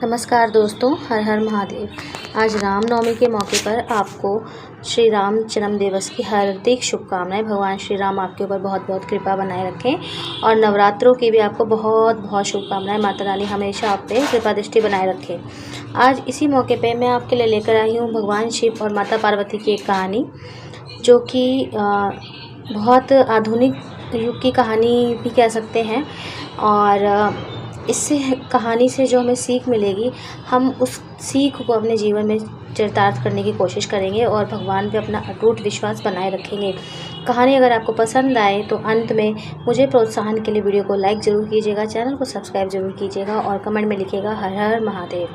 नमस्कार दोस्तों, हर हर महादेव। आज रामनवमी के मौके पर आपको श्री राम जन्म दिवस की हार्दिक शुभकामनाएं। भगवान श्री राम आपके ऊपर बहुत बहुत कृपा बनाए रखें और नवरात्रों की भी आपको बहुत बहुत शुभकामनाएं। माता रानी हमेशा आप पे कृपा दृष्टि बनाए रखें। आज इसी मौके पे मैं आपके लिए लेकर आई हूँ भगवान शिव और माता पार्वती की एक कहानी, जो कि बहुत आधुनिक युग की कहानी भी कह सकते हैं। और इससे कहानी से जो हमें सीख मिलेगी, हम उस सीख को अपने जीवन में चरितार्थ करने की कोशिश करेंगे और भगवान पे अपना अटूट विश्वास बनाए रखेंगे। कहानी अगर आपको पसंद आए तो अंत में मुझे प्रोत्साहन के लिए वीडियो को लाइक ज़रूर कीजिएगा, चैनल को सब्सक्राइब ज़रूर कीजिएगा और कमेंट में लिखिएगा हर हर महादेव।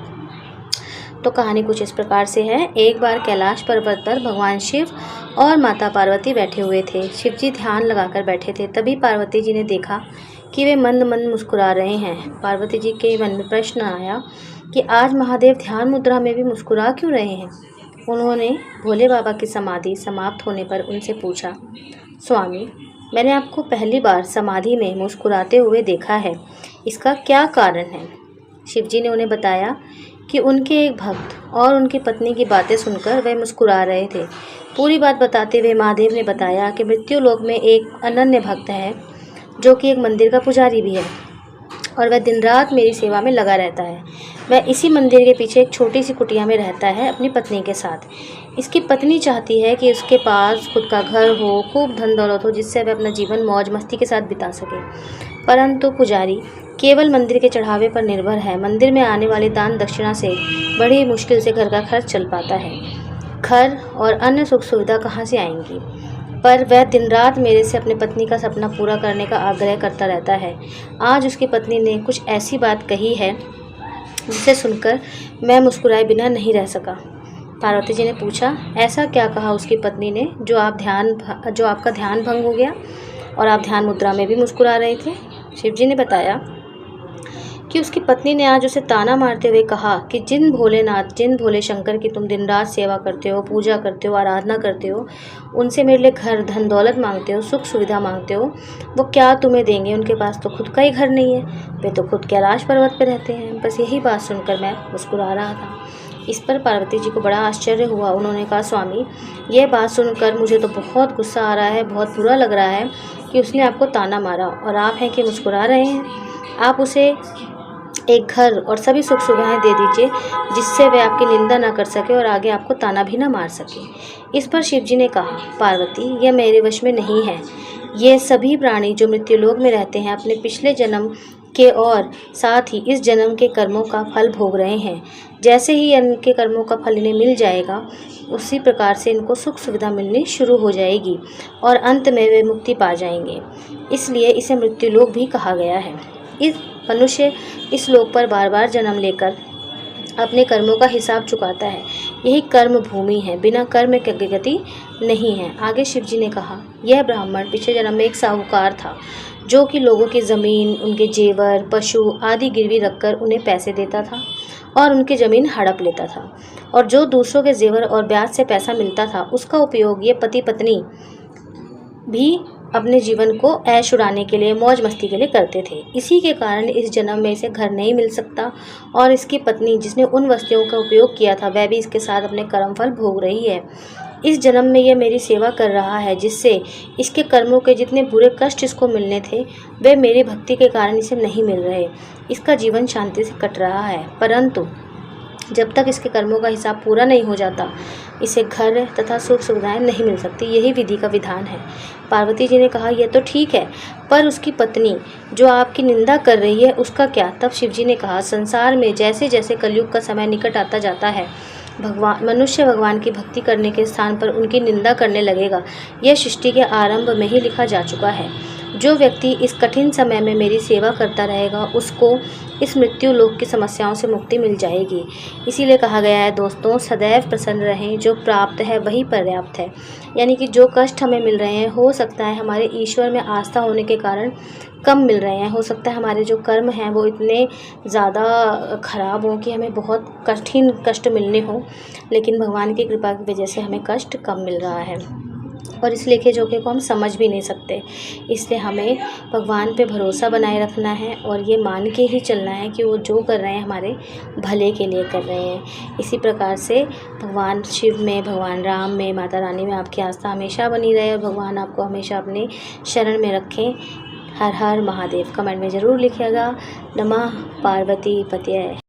तो कहानी कुछ इस प्रकार से है। एक बार कैलाश पर्वत पर भगवान शिव और माता पार्वती बैठे हुए थे। शिव जी ध्यान लगाकर बैठे थे। तभी पार्वती जी ने देखा कि वे मंद मंद मुस्कुरा रहे हैं। पार्वती जी के मन में प्रश्न आया कि आज महादेव ध्यान मुद्रा में भी मुस्कुरा क्यों रहे हैं। उन्होंने भोले बाबा की समाधि समाप्त होने पर उनसे पूछा, स्वामी, मैंने आपको पहली बार समाधि में मुस्कुराते हुए देखा है, इसका क्या कारण है। शिव जी ने उन्हें बताया कि उनके एक भक्त और उनकी पत्नी की बातें सुनकर वे मुस्कुरा रहे थे। पूरी बात बताते हुए महादेव ने बताया कि मृत्यु लोक में एक अनन्य भक्त है, जो कि एक मंदिर का पुजारी भी है और वह दिन रात मेरी सेवा में लगा रहता है। वह इसी मंदिर के पीछे एक छोटी सी कुटिया में रहता है अपनी पत्नी के साथ। इसकी पत्नी चाहती है कि उसके पास खुद का घर हो, खूब धन दौलत हो, जिससे वह अपना जीवन मौज मस्ती के साथ बिता सके। परंतु पुजारी केवल मंदिर के चढ़ावे पर निर्भर है। मंदिर में आने वाली दान दक्षिणा से बड़ी मुश्किल से घर का खर्च चल पाता है। घर और अन्य सुख सुविधा कहाँ से आएंगी। पर वह दिन रात मेरे से अपनी पत्नी का सपना पूरा करने का आग्रह करता रहता है। आज उसकी पत्नी ने कुछ ऐसी बात कही है जिसे सुनकर मैं मुस्कुराए बिना नहीं रह सका। पार्वती जी ने पूछा, ऐसा क्या कहा उसकी पत्नी ने जो आपका ध्यान भंग हो गया और आप ध्यान मुद्रा में भी मुस्कुरा रहे थे। शिव जी ने बताया कि उसकी पत्नी ने आज उसे ताना मारते हुए कहा कि जिन भोले शंकर की तुम दिन रात सेवा करते हो, पूजा करते हो, आराधना करते हो, उनसे मेरे लिए घर धन दौलत मांगते हो, सुख सुविधा मांगते हो, वो क्या तुम्हें देंगे। उनके पास तो खुद का ही घर नहीं है, वे तो खुद कैलाश पर्वत पर रहते हैं। बस यही बात सुनकर मैं मुस्कुरा रहा था। इस पर पार्वती जी को बड़ा आश्चर्य हुआ। उन्होंने कहा, स्वामी, यह बात सुनकर मुझे तो बहुत गुस्सा आ रहा है, बहुत बुरा लग रहा है कि उसने आपको ताना मारा और आप हैं कि मुस्कुरा रहे हैं। आप उसे एक घर और सभी सुख सुविधाएं दे दीजिए, जिससे वह आपकी निंदा ना कर सके और आगे आपको ताना भी ना मार सके। इस पर शिव जी ने कहा, पार्वती, यह मेरे वश में नहीं है। ये सभी प्राणी जो मृत्युलोक में रहते हैं अपने पिछले जन्म के और साथ ही इस जन्म के कर्मों का फल भोग रहे हैं। जैसे ही इनके कर्मों का फल इन्हें मिल जाएगा, उसी प्रकार से इनको सुख सुविधा मिलनी शुरू हो जाएगी और अंत में वे मुक्ति पा जाएंगे। इसलिए इसे मृत्युलोक भी कहा गया है। इस मनुष्य इस लोक पर बार बार जन्म लेकर अपने कर्मों का हिसाब चुकाता है। यही कर्म भूमि है, बिना कर्म के गति नहीं है। आगे शिव जी ने कहा, यह ब्राह्मण पिछले जन्म में एक साहूकार था, जो कि लोगों की ज़मीन, उनके जेवर, पशु आदि गिरवी रखकर उन्हें पैसे देता था और उनकी ज़मीन हड़प लेता था। और जो दूसरों के जेवर और ब्याज से पैसा मिलता था, उसका उपयोग ये पति पत्नी भी अपने जीवन को ऐश उड़ाने के लिए, मौज मस्ती के लिए करते थे। इसी के कारण इस जन्म में इसे घर नहीं मिल सकता और इसकी पत्नी, जिसने उन वस्तुओं का उपयोग किया था, वह भी इसके साथ अपने कर्मफल भोग रही है। इस जन्म में यह मेरी सेवा कर रहा है, जिससे इसके कर्मों के जितने बुरे कष्ट इसको मिलने थे, वे मेरी भक्ति के कारण इसे नहीं मिल रहे। इसका जीवन शांति से कट रहा है, परंतु जब तक इसके कर्मों का हिसाब पूरा नहीं हो जाता, इसे घर तथा सुख सुविधाएं नहीं मिल सकती। यही विधि का विधान है। पार्वती जी ने कहा, यह तो ठीक है, पर उसकी पत्नी जो आपकी निंदा कर रही है, उसका क्या। तब शिव जी ने कहा, संसार में जैसे जैसे कलयुग का समय निकट आता जाता है, मनुष्य भगवान की भक्ति करने के स्थान पर उनकी निंदा करने लगेगा। यह सृष्टि के आरंभ में ही लिखा जा चुका है। जो व्यक्ति इस कठिन समय में मेरी सेवा करता रहेगा, उसको इस मृत्यु लोक की समस्याओं से मुक्ति मिल जाएगी। इसीलिए कहा गया है दोस्तों, सदैव प्रसन्न रहें, जो प्राप्त है वही पर्याप्त है। यानी कि जो कष्ट हमें मिल रहे हैं, हो सकता है हमारे ईश्वर में आस्था होने के कारण कम मिल रहे हैं, हो सकता है हमारे जो कर्म हैं वो इतने ज़्यादा खराब हों कि हमें बहुत कठिन कष्ट मिलने हों, लेकिन भगवान की कृपा की वजह से हमें कष्ट कम मिल रहा है। और इस लेखे जोखे को हम समझ भी नहीं सकते। इसलिए हमें भगवान पे भरोसा बनाए रखना है और ये मान के ही चलना है कि वो जो कर रहे हैं हमारे भले के लिए कर रहे हैं। इसी प्रकार से भगवान शिव में, भगवान राम में, माता रानी में आपकी आस्था हमेशा बनी रहे और भगवान आपको हमेशा अपने शरण में रखें। हर हर महादेव। कमेंट में ज़रूर लिखिएगा। नमः पार्वती पतये।